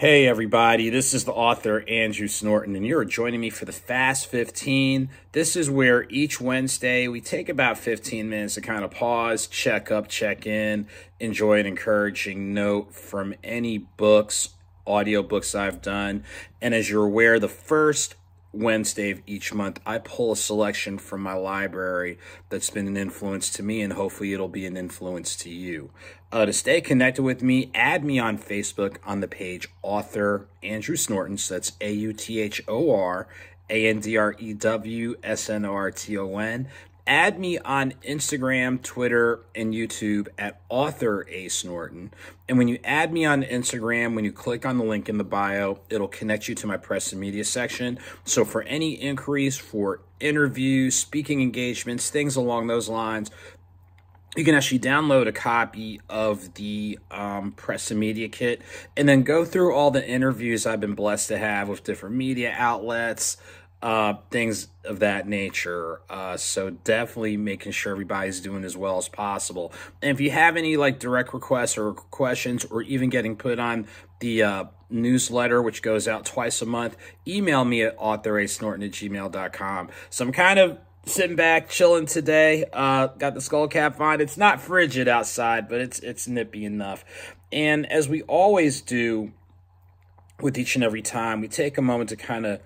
Hey everybody, this is the author Andrew Snorton, and you're joining me for the Fast 15. This is where each Wednesday we take about 15 minutes to kind of pause, check up, check in, enjoy an encouraging note from any books, audiobooks I've done. And as you're aware, the first Wednesday of each month, I pull a selection from my library that's been an influence to me, and hopefully it'll be an influence to you. To stay connected with me, add me on Facebook on the page Author Andrew Snorton. So that's AuthorAndrewSnorton. Add me on Instagram, Twitter, and YouTube at Author A Snorton. And when you add me on Instagram, when you click on the link in the bio, it'll connect you to my press and media section. So for any inquiries for interviews, speaking engagements, things along those lines, you can actually download a copy of the press and media kit and then go through all the interviews I've been blessed to have with different media outlets, things of that nature. So definitely making sure everybody's doing as well as possible. And if you have any direct requests or questions, or even getting put on the newsletter, which goes out twice a month, email me at authorasnorton@gmail.com. So I'm kind of sitting back, chilling today. Got the skull cap on. It's not frigid outside, but it's nippy enough. And as we always do with each and every time, we take a moment to kind of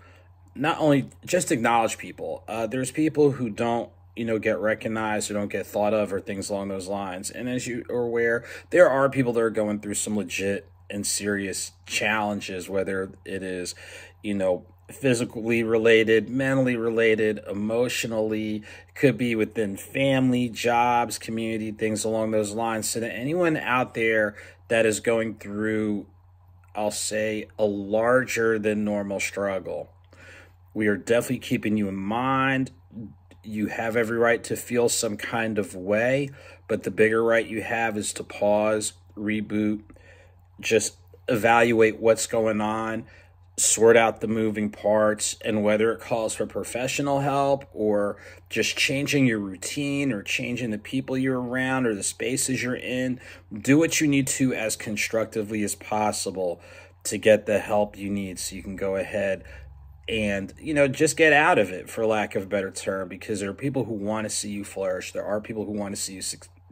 not only just acknowledge people. There's people who don't, get recognized or don't get thought of or things along those lines. And as you are aware, there are people that are going through some legit and serious challenges, whether it is, physically related, mentally related, emotionally, could be within family, jobs, community, things along those lines. So that anyone out there that is going through, I'll say, a larger than normal struggle, we are definitely keeping you in mind. You have every right to feel some kind of way, but the bigger right you have is to pause, reboot, just evaluate what's going on, sort out the moving parts, and whether it calls for professional help or just changing your routine or changing the people you're around or the spaces you're in, do what you need to as constructively as possible to get the help you need so you can go ahead and, just get out of it, for lack of a better term, because there are people who want to see you flourish. There are people who want to see you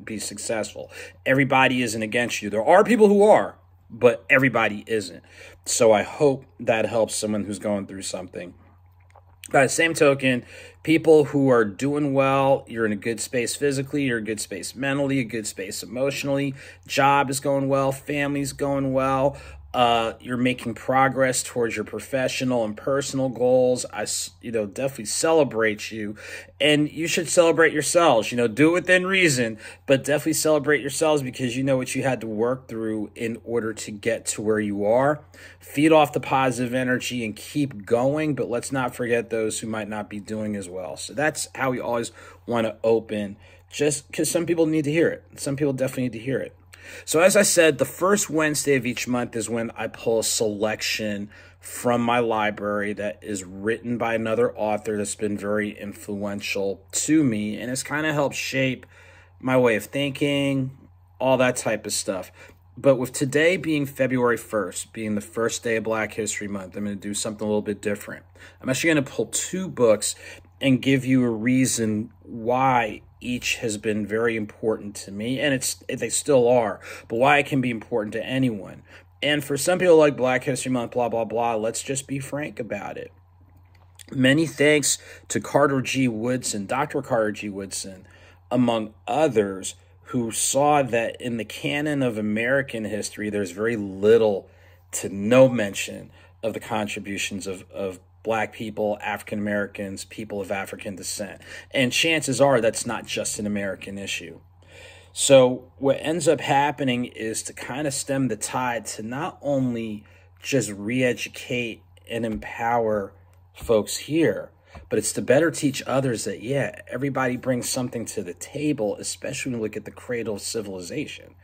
be successful. Everybody isn't against you. There are people who are, but everybody isn't. So I hope that helps someone who's going through something. By the same token, people who are doing well, you're in a good space physically, you're in a good space mentally, a good space emotionally, job is going well, family's going well, you're making progress towards your professional and personal goals. I, definitely celebrate you, and you should celebrate yourselves. Do it within reason, but definitely celebrate yourselves because you know what you had to work through in order to get to where you are. Feed off the positive energy and keep going, but let's not forget those who might not be doing as well. So that's how we always want to open, just because some people need to hear it. Some people definitely need to hear it. So as I said, the first Wednesday of each month is when I pull a selection from my library that is written by another author that's been very influential to me, and it's kind of helped shape my way of thinking, all that type of stuff. But with today being February 1st, being the first day of Black History Month, I'm going to do something a little bit different. I'm actually going to pull two books and give you a reason why each has been very important to me, and they still are, but why it can be important to anyone. And for some people like Black History Month, blah, blah, blah, let's just be frank about it. Many thanks to Carter G. Woodson, Dr. Carter G. Woodson, among others, who saw that in the canon of American history, there's very little to no mention of the contributions of Black people, African Americans, people of African descent. And chances are that's not just an American issue. So what ends up happening is to kind of stem the tide to not only just re-educate and empower folks here, but it's to better teach others that, everybody brings something to the table, especially when you look at the cradle of civilization.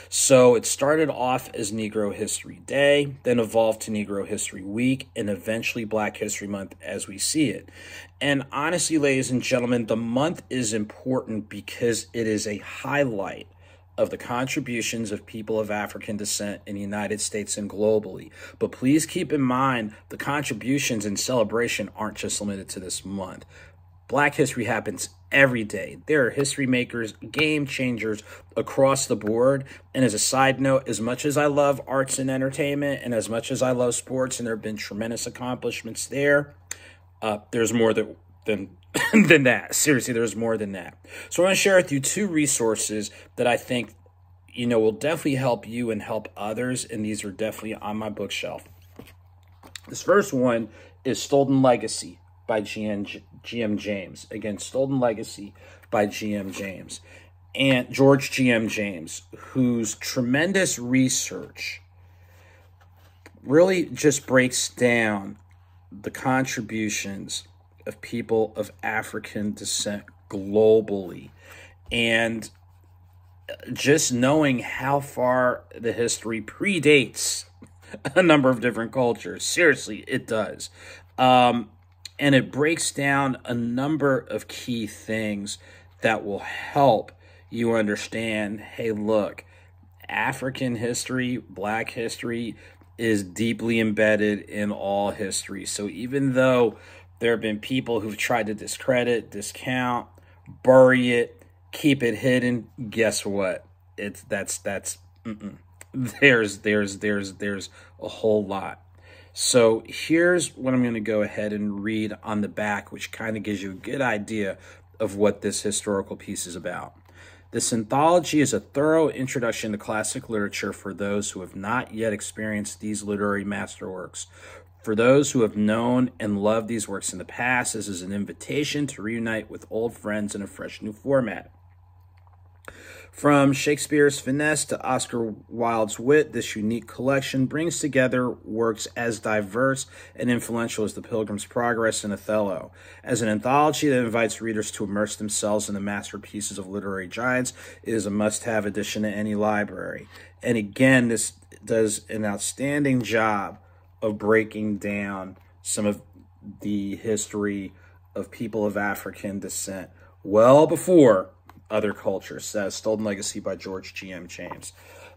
So it started off as Negro History Day, then evolved to Negro History Week, and eventually Black History Month as we see it. And honestly, ladies and gentlemen, the month is important because it is a highlight of the contributions of people of African descent in the United States and globally. But please keep in mind, the contributions and celebration aren't just limited to this month. Black history happens every day. There are history makers, game changers across the board. And as a side note, as much as I love arts and entertainment, and as much as I love sports, and there have been tremendous accomplishments there, there's more than than that. Seriously, there's more than that. So I want to share with you 2 resources that I think, will definitely help you and help others. And these are definitely on my bookshelf. This first one is Stolen Legacy by G.M. James. Again, Stolen Legacy by G.M. James. And George G.M. James, whose tremendous research really just breaks down the contributions of people of African descent globally. And just knowing how far the history predates a number of different cultures. Seriously, it does. And it breaks down a number of key things that will help you understand, hey, look, African history, Black history is deeply embedded in all history. So even though there have been people who've tried to discredit, discount, bury it, keep it hidden, guess what? There's a whole lot. So here's what I'm going to go ahead and read on the back, which kind of gives you a good idea of what this historical piece is about. This anthology is a thorough introduction to classic literature for those who have not yet experienced these literary masterworks. For those who have known and loved these works in the past, this is an invitation to reunite with old friends in a fresh new format. From Shakespeare's finesse to Oscar Wilde's wit, this unique collection brings together works as diverse and influential as The Pilgrim's Progress and Othello. As an anthology that invites readers to immerse themselves in the masterpieces of literary giants, it is a must-have addition to any library. And again, this does an outstanding job of breaking down some of the history of people of African descent well before other cultures. Stolen Legacy by George G.M. James.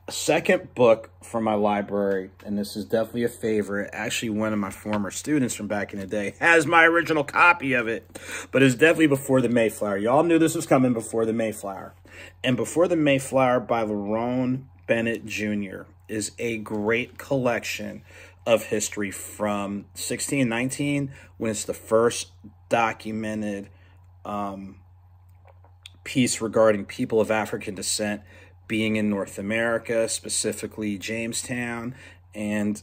A second book from my library, and this is definitely a favorite. Actually, one of my former students from back in the day has my original copy of it, but it's definitely Before the Mayflower. Y'all knew this was coming, Before the Mayflower. And Before the Mayflower by Lerone Bennett Jr. is a great collection of history from 1619, when it's the first documented piece regarding people of African descent being in North America, specifically Jamestown, and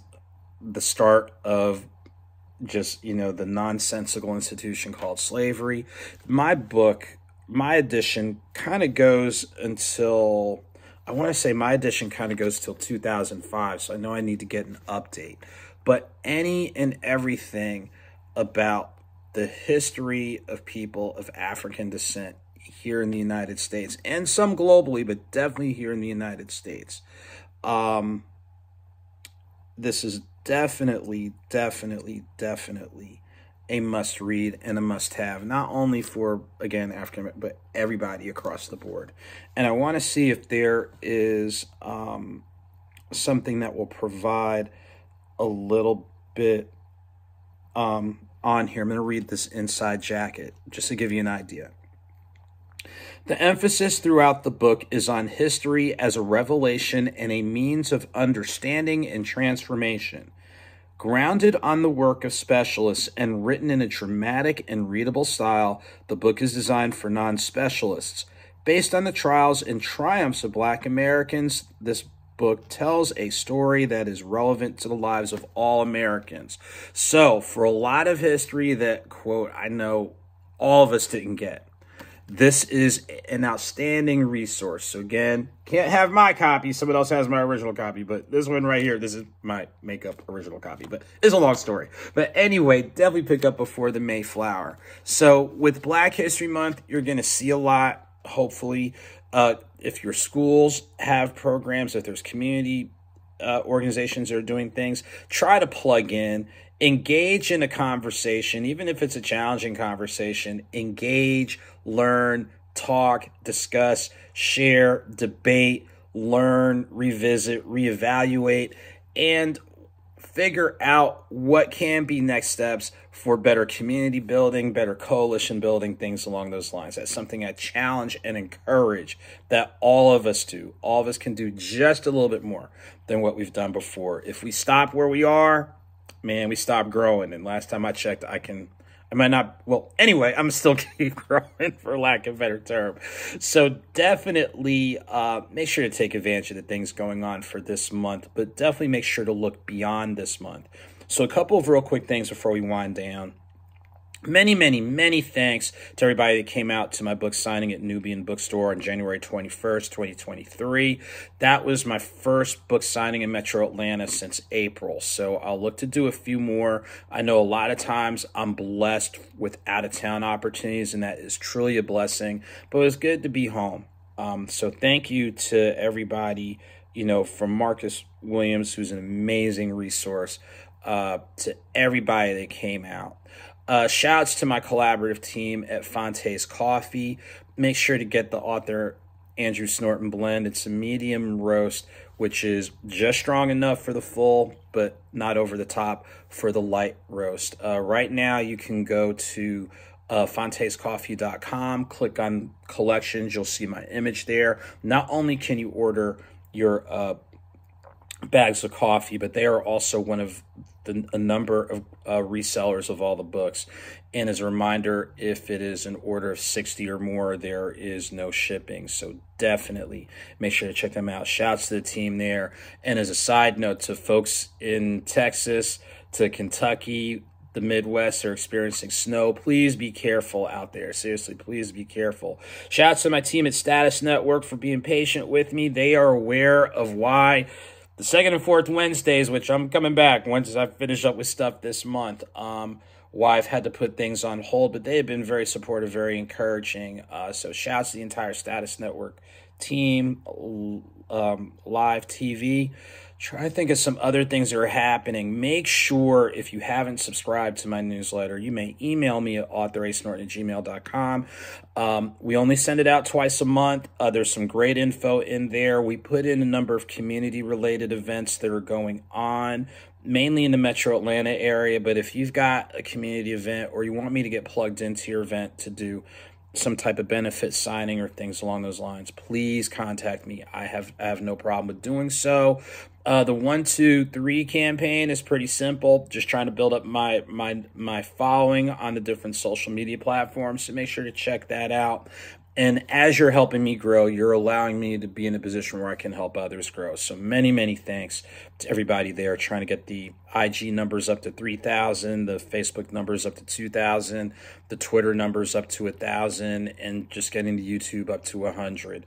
the start of just, the nonsensical institution called slavery. My edition kind of goes until, my edition kind of goes till 2005, so I know I need to get an update. But any and everything about the history of people of African descent here in the United States, and some globally, but definitely here in the United States. This is definitely a must read and a must have, not only for, again, African, but everybody across the board. And I want to see if there is something that will provide a little bit on here. I'm going to read this inside jacket just to give you an idea. The emphasis throughout the book is on history as a revelation and a means of understanding and transformation. Grounded on the work of specialists and written in a dramatic and readable style, the book is designed for non-specialists. Based on the trials and triumphs of Black Americans, this book tells a story that is relevant to the lives of all Americans. So, for a lot of history that, quote, I know all of us didn't get, this is an outstanding resource. So again, can't have my copy. Someone else has my original copy, but this one right here, this is my makeup original copy, but it's a long story. But anyway, definitely pick up Before the Mayflower. So with Black History Month, you're going to see a lot, hopefully. If your schools have programs, if there's community organizations that are doing things, try to plug in. Engage in a conversation, even if it's a challenging conversation. Engage, learn, talk, discuss, share, debate, learn, revisit, reevaluate, and figure out what can be next steps for better community building, better coalition building, things along those lines. That's something I challenge and encourage that all of us do. All of us can do just a little bit more than what we've done before. If we stop where we are, man, we stop growing. And last time I checked, I might not, well, anyway, I'm still keep growing, for lack of a better term. So definitely make sure to take advantage of the things going on for this month, but definitely make sure to look beyond this month. So a couple of real quick things before we wind down. Many thanks to everybody that came out to my book signing at Nubian Bookstore on January 21st, 2023. That was my first book signing in Metro Atlanta since April, so I'll look to do a few more. I know a lot of times I'm blessed with out-of-town opportunities, and that is truly a blessing, but it was good to be home. So thank you to everybody, from Marcus Williams, who's an amazing resource, to everybody that came out. Shouts to my collaborative team at Fonte's Coffee. Make sure to get the author Andrew Snorton blend. It's a medium roast, which is just strong enough for the full, but not over the top for the light roast. Right now, you can go to fontescoffee.com, click on collections. You'll see my image there. Not only can you order your bags of coffee, but they are also one of a number of resellers of all the books. And as a reminder, if it is an order of 60 or more, there is no shipping. So definitely make sure to check them out. Shouts to the team there. And as a side note, to folks in Texas, to Kentucky, the Midwest are experiencing snow. Please be careful out there. Seriously, please be careful. Shouts to my team at Status Network for being patient with me. They are aware of why the second and fourth Wednesdays, which I'm coming back once I finish up with stuff this month, why I've had to put things on hold, but they have been very supportive, very encouraging. So shouts to the entire Status Network team, live TV. Try to think of some other things that are happening. Make sure, if you haven't subscribed to my newsletter, you may email me at authorasnorton@gmail.com. We only send it out twice a month. There's some great info in there. We put in a number of community-related events that are going on, mainly in the Metro Atlanta area. But if you've got a community event or you want me to get plugged into your event to do some type of benefit signing or things along those lines, please contact me. I have no problem with doing so. The 1, 2, 3 campaign is pretty simple. Just trying to build up my following on the different social media platforms. So make sure to check that out. And as you're helping me grow, you're allowing me to be in a position where I can help others grow. So many thanks to everybody there trying to get the IG numbers up to 3,000, the Facebook numbers up to 2,000, the Twitter numbers up to 1,000, and just getting the YouTube up to 100.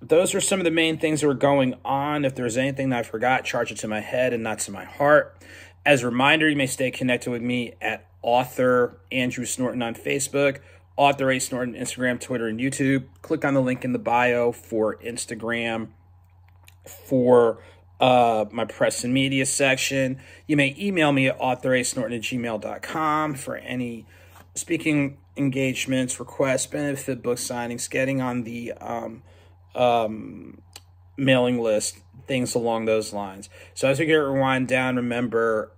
Those are some of the main things that are going on. If there's anything that I forgot, charge it to my head and not to my heart. As a reminder, you may stay connected with me at author Andrew Snorton on Facebook, author A Snorton, Instagram, Twitter, and YouTube. Click on the link in the bio for Instagram, for my press and media section. You may email me at authorasnorton@gmail.com for any speaking engagements, requests, benefit book signings, getting on the mailing list, things along those lines. So as we get rewind down, remember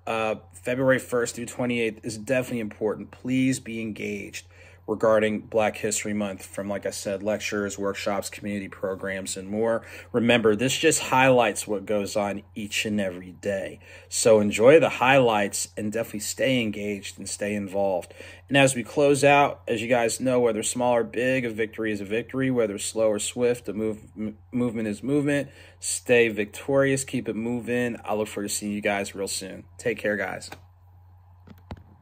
February 1st through 28th is definitely important. Please be engaged regarding Black History Month, from, like I said, lectures, workshops, community programs, and more. Remember, this just highlights what goes on each and every day. So enjoy the highlights and definitely stay engaged and stay involved. And as we close out, as you guys know, whether small or big, a victory is a victory. Whether slow or swift, a movement is movement. Stay victorious. Keep it moving. I look forward to seeing you guys real soon. Take care, guys.